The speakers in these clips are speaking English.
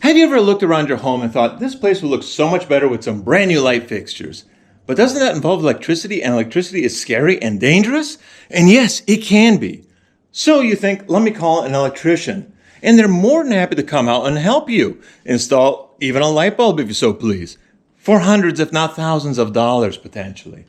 Have you ever looked around your home and thought, this place will look so much better with some brand new light fixtures? But doesn't that involve electricity, and electricity is scary and dangerous? And yes, it can be. So you think, let me call an electrician. And they're more than happy to come out and help you install even a light bulb if you so please. For hundreds, if not thousands of dollars potentially.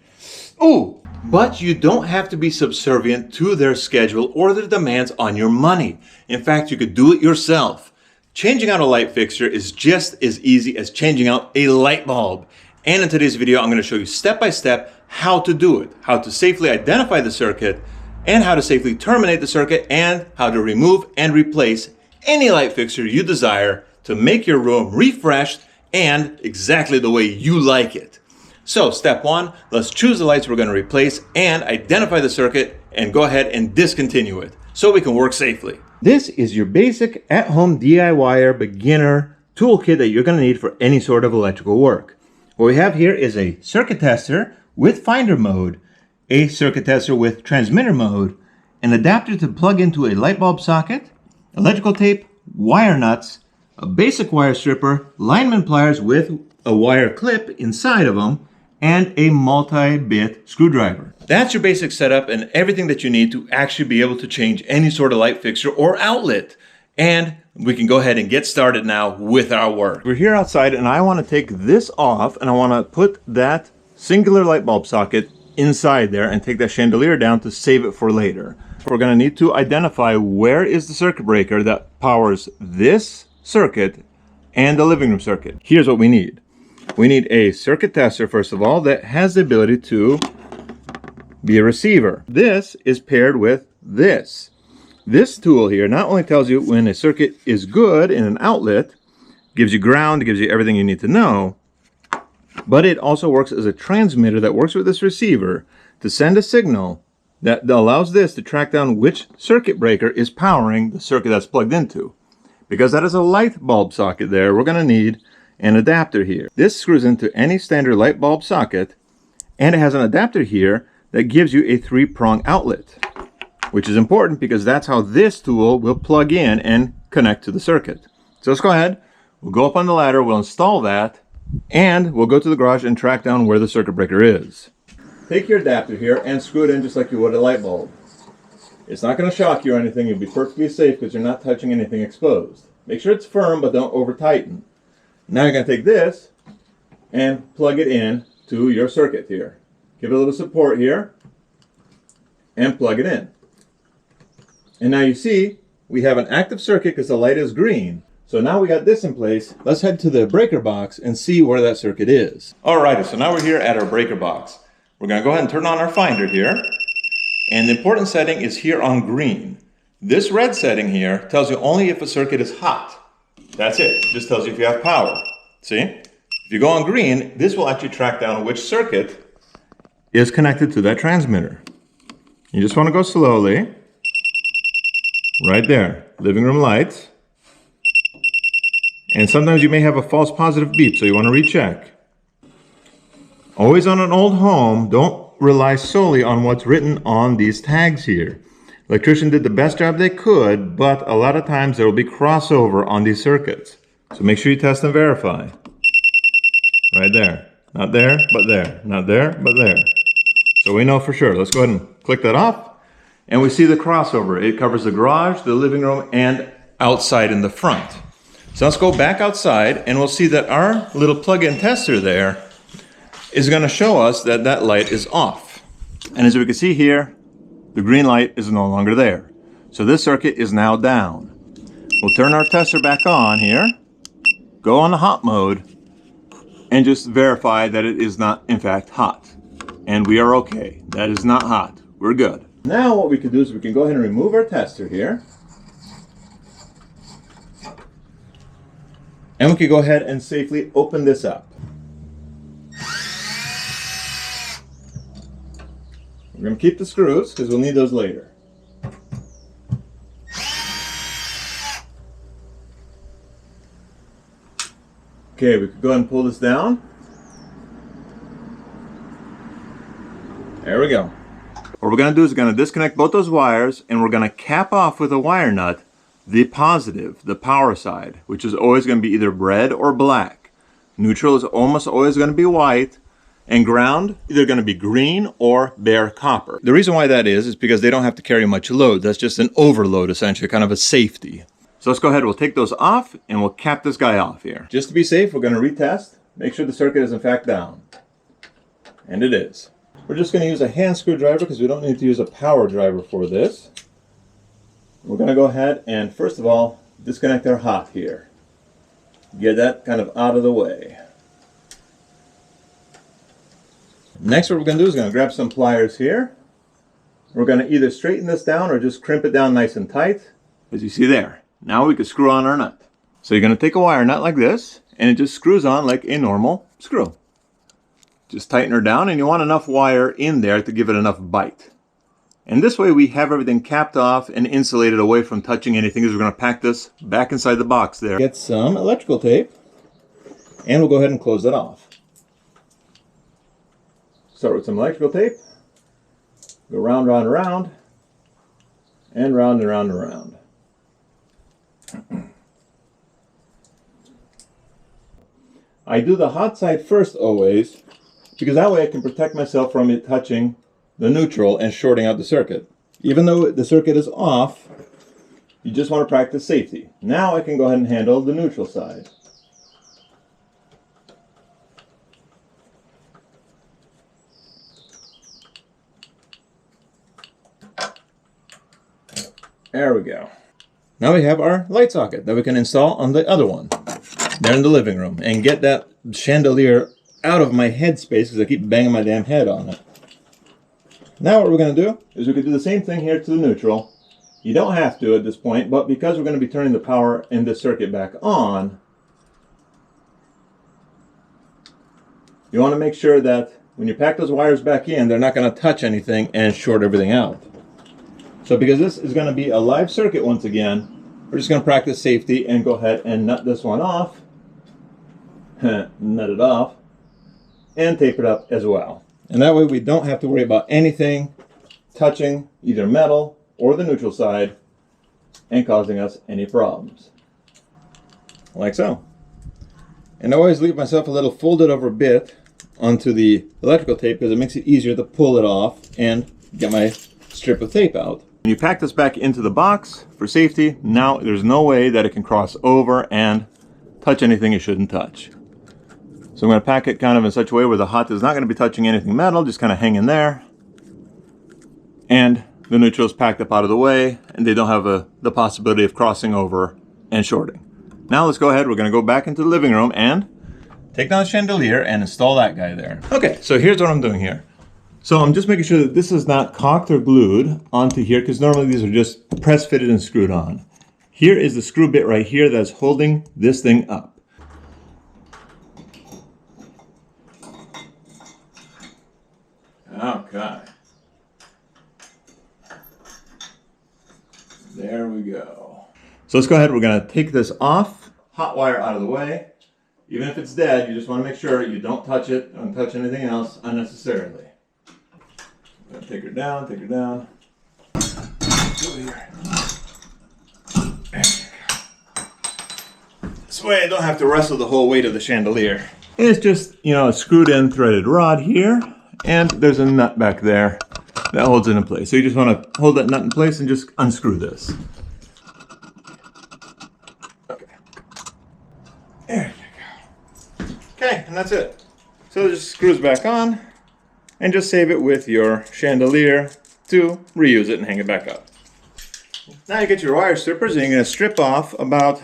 Ooh, but you don't have to be subservient to their schedule or their demands on your money. In fact, you could do it yourself. Changing out a light fixture is just as easy as changing out a light bulb. And in today's video, I'm going to show you step by step how to do it, how to safely identify the circuit, and how to safely terminate the circuit, and how to remove and replace any light fixture you desire to make your room refreshed and exactly the way you like it. So step one, let's choose the lights we're going to replace and identify the circuit and go ahead and discontinue it so we can work safely. This is your basic at-home DIYer beginner toolkit that you're going to need for any sort of electrical work. What we have here is a circuit tester with finder mode, a circuit tester with transmitter mode, an adapter to plug into a light bulb socket, electrical tape, wire nuts, a basic wire stripper, lineman pliers with a wire clip inside of them, and a multi-bit screwdriver. That's your basic setup and everything that you need to actually be able to change any sort of light fixture or outlet. And we can go ahead and get started now with our work. We're here outside and I want to take this off and I want to put that singular light bulb socket inside there and take that chandelier down to save it for later. We're going to need to identify where is the circuit breaker that powers this circuit and the living room circuit. Here's what we need. We need a circuit tester, first of all, that has the ability to be a receiver. This is paired with this. This tool here not only tells you when a circuit is good in an outlet, gives you ground, gives you everything you need to know, but it also works as a transmitter that works with this receiver to send a signal that allows this to track down which circuit breaker is powering the circuit that's plugged into. Because that is a light bulb socket there, we're going to need an adapter here. This screws into any standard light bulb socket, and it has an adapter here that gives you a 3-prong outlet, which is important because that's how this tool will plug in and connect to the circuit. So let's go ahead, we'll go up on the ladder, we'll install that, and we'll go to the garage and track down where the circuit breaker is. Take your adapter here and screw it in just like you would a light bulb. It's not going to shock you or anything, you'll be perfectly safe because you're not touching anything exposed. Make sure it's firm, but don't over tighten. Now you're going to take this and plug it in to your circuit here. Give it a little support here and plug it in. And now you see we have an active circuit because the light is green. So now we got this in place. Let's head to the breaker box and see where that circuit is. Alrighty, so now we're here at our breaker box. We're going to go ahead and turn on our finder here. And the important setting is here on green. This red setting here tells you only if a circuit is hot. That's it. It just tells you if you have power. See? If you go on green, this will actually track down which circuit is connected to that transmitter. You just want to go slowly. Right there. Living room lights. And sometimes you may have a false positive beep, so you want to recheck. Always on an old home, don't rely solely on what's written on these tags here. Electrician did the best job they could, but a lot of times there will be crossover on these circuits. So make sure you test and verify. Right there. Not there, but there. Not there, but there. So we know for sure. Let's go ahead and click that off. And we see the crossover. It covers the garage, the living room, and outside in the front. So let's go back outside and we'll see that our little plug-in tester there is going to show us that that light is off. And as we can see here, the green light is no longer there. So this circuit is now down. We'll turn our tester back on here, go on the hot mode, and just verify that it is not in fact hot. And we are okay. That is not hot. We're good. Now what we can do is we can go ahead and remove our tester here. And we can go ahead and safely open this up. We're going to keep the screws because we'll need those later. Okay, we can go ahead and pull this down. There we go. What we're going to do is we're going to disconnect both those wires and we're going to cap off with a wire nut The positive, the power side, which is always going to be either red or black. Neutral is almost always going to be white. And ground, either going to be green or bare copper. The reason why that is because they don't have to carry much load. That's just an overload, essentially, kind of a safety. So let's go ahead, we'll take those off, and we'll cap this guy off here. Just to be safe, we're going to retest. Make sure the circuit is in fact down. And it is. We're just going to use a hand screwdriver because we don't need to use a power driver for this. We're going to go ahead and, first of all, disconnect our hot here. Get that kind of out of the way. Next, what we're going to do is going to grab some pliers here. We're going to either straighten this down or just crimp it down nice and tight. As you see there. Now we can screw on our nut. So you're going to take a wire nut like this, and it just screws on like a normal screw. Just tighten her down, and you want enough wire in there to give it enough bite. And this way we have everything capped off and insulated away from touching anything, as we're going to pack this back inside the box there. Get some electrical tape, and we'll go ahead and close that off. Start with some electrical tape, go round, round, around, and round and round and round. I do the hot side first always, because that way I can protect myself from it touching the neutral and shorting out the circuit. Even though the circuit is off, you just want to practice safety. Now I can go ahead and handle the neutral side. There we go. Now we have our light socket that we can install on the other one. There in the living room. And get that chandelier out of my head space because I keep banging my damn head on it. Now what we're going to do is we can do the same thing here to the neutral. You don't have to at this point, but because we're going to be turning the power in this circuit back on, you want to make sure that when you pack those wires back in, they're not going to touch anything and short everything out. So because this is going to be a live circuit once again, we're just going to practice safety and go ahead and nut this one off. Nut it off. And tape it up as well. And that way we don't have to worry about anything touching either metal or the neutral side and causing us any problems. Like so. And I always leave myself a little folded over bit onto the electrical tape because it makes it easier to pull it off and get my strip of tape out. When you pack this back into the box for safety, now there's no way that it can cross over and touch anything it shouldn't touch. So I'm going to pack it kind of in such a way where the hot is not going to be touching anything metal, just kind of hanging there. And the neutral is packed up out of the way, and they don't have the possibility of crossing over and shorting. Now let's go ahead, we're going to go back into the living room and take down the chandelier and install that guy there. Okay, so here's what I'm doing here. So I'm just making sure that this is not caulked or glued onto here, because normally these are just press fitted and screwed on. Here is the screw bit right here that's holding this thing up. Okay. There we go. So let's go ahead, we're going to take this off, hot wire out of the way. Even if it's dead, you just want to make sure you don't touch it, don't touch anything else unnecessarily. Take her down, take her down. Over here. There you go. This way I don't have to wrestle the whole weight of the chandelier. And it's just, you know, a screwed in threaded rod here, and there's a nut back there that holds it in place. So you just want to hold that nut in place and just unscrew this. Okay. There you go. Okay, and that's it. So it just screws back on. And just save it with your chandelier to reuse it and hang it back up. Now you get your wire strippers and you're going to strip off about,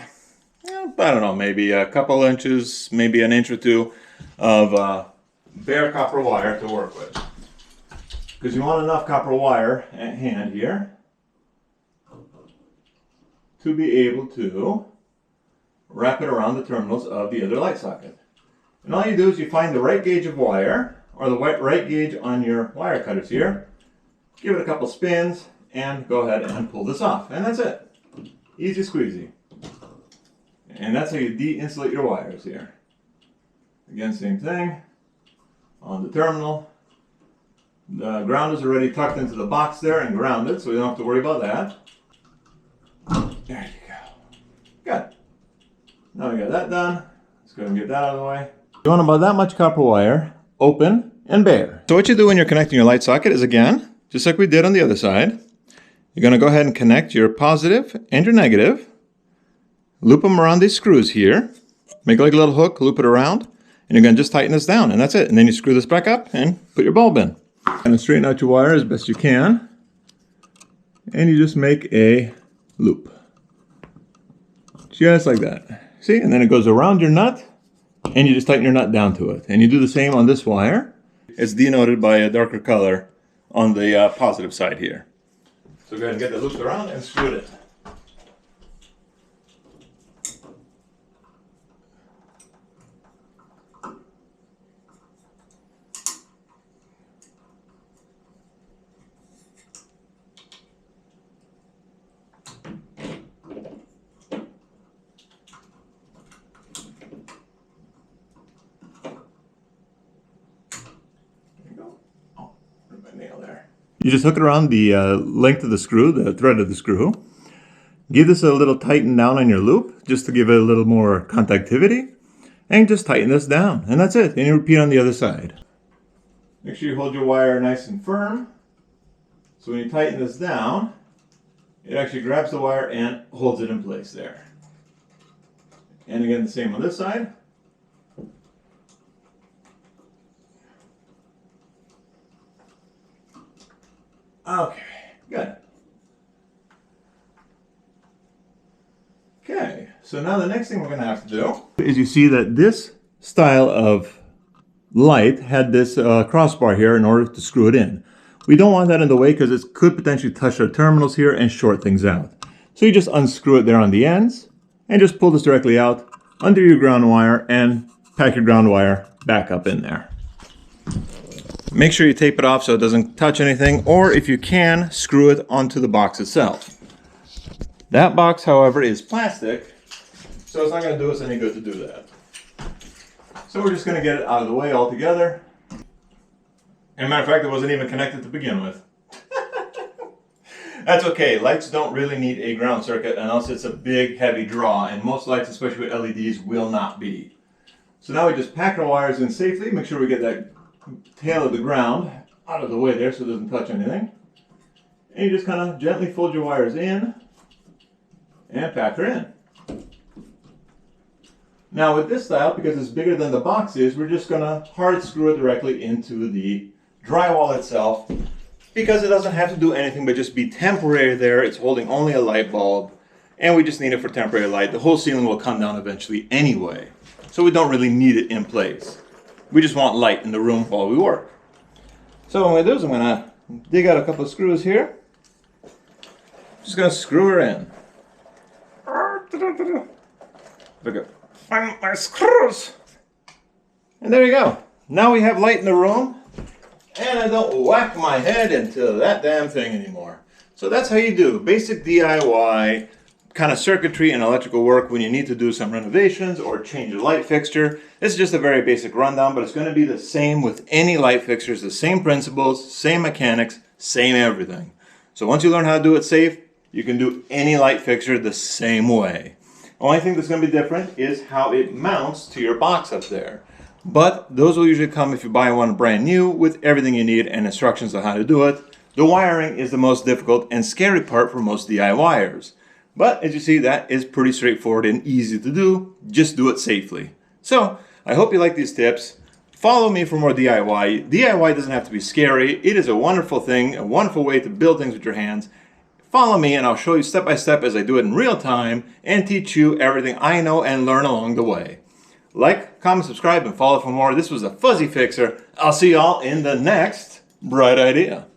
I don't know, maybe a couple inches, maybe an inch or two of bare copper wire to work with. Because you want enough copper wire at hand here to be able to wrap it around the terminals of the other light socket. And all you do is you find the right gauge of wire, or the right gauge on your wire cutters here. Give it a couple spins and go ahead and pull this off. And that's it. Easy squeezy. And that's how you de-insulate your wires here. Again, same thing. On the terminal. The ground is already tucked into the box there and grounded, so you don't have to worry about that. There you go. Now we got that done. Let's go and get that out of the way. You want about that much copper wire, open and bare. So what you do when you're connecting your light socket is, again, just like we did on the other side, you're going to go ahead and connect your positive and your negative. Loop them around these screws here. Make like a little hook, loop it around, and you're going to just tighten this down, and that's it. And then you screw this back up and put your bulb in. And straighten out your wire as best you can. And you just make a loop. Just like that. See? And then it goes around your nut, and you just tighten your nut down to it. And you do the same on this wire. It's denoted by a darker color on the positive side here. So go ahead and get that looped around and screw it in. You just hook it around the length of the screw, the thread of the screw. Give this a little tighten down on your loop, just to give it a little more conductivity. And just tighten this down, and that's it. And you repeat on the other side. Make sure you hold your wire nice and firm. So when you tighten this down, it actually grabs the wire and holds it in place there. And again, the same on this side. Okay, good. Okay, so now the next thing we're going to have to do is, you see that this style of light had this crossbar here in order to screw it in. We don't want that in the way because it could potentially touch our terminals here and short things out. So you just unscrew it there on the ends and just pull this directly out under your ground wire and pack your ground wire back up in there. Make sure you tape it off so it doesn't touch anything, or if you can, screw it onto the box itself. That box, however, is plastic, so it's not going to do us any good to do that. So we're just going to get it out of the way altogether. And matter of fact, it wasn't even connected to begin with. That's okay. Lights don't really need a ground circuit unless it's a big, heavy draw, and most lights, especially with LEDs, will not be. So now we just pack our wires in safely, make sure we get that tail of the ground out of the way there so it doesn't touch anything. And you just kind of gently fold your wires in and pack her in. Now with this style, because it's bigger than the box is, we're just going to hard screw it directly into the drywall itself, because it doesn't have to do anything but just be temporary there. It's holding only a light bulb, and we just need it for temporary light. The whole ceiling will come down eventually anyway, so we don't really need it in place. We just want light in the room while we work. So what I'm going to do is I'm going to dig out a couple of screws here. Just going to screw her in. Look at, find my screws. And there you go. Now we have light in the room, and I don't whack my head into that damn thing anymore. So that's how you do basic DIY kind of circuitry and electrical work when you need to do some renovations or change a light fixture. This is just a very basic rundown, but it's going to be the same with any light fixtures, the same principles, same mechanics, same everything. So once you learn how to do it safe, you can do any light fixture the same way. The only thing that's going to be different is how it mounts to your box up there. But those will usually come if you buy one brand new with everything you need and instructions on how to do it. The wiring is the most difficult and scary part for most DIYers. But as you see, that is pretty straightforward and easy to do. Just do it safely. So I hope you like these tips. Follow me for more DIY. DIY doesn't have to be scary. It is a wonderful thing, a wonderful way to build things with your hands. Follow me and I'll show you step by step as I do it in real time and teach you everything I know and learn along the way. Like, comment, subscribe, and follow for more. This was a Fuzzy Fixer. I'll see y'all in the next bright idea.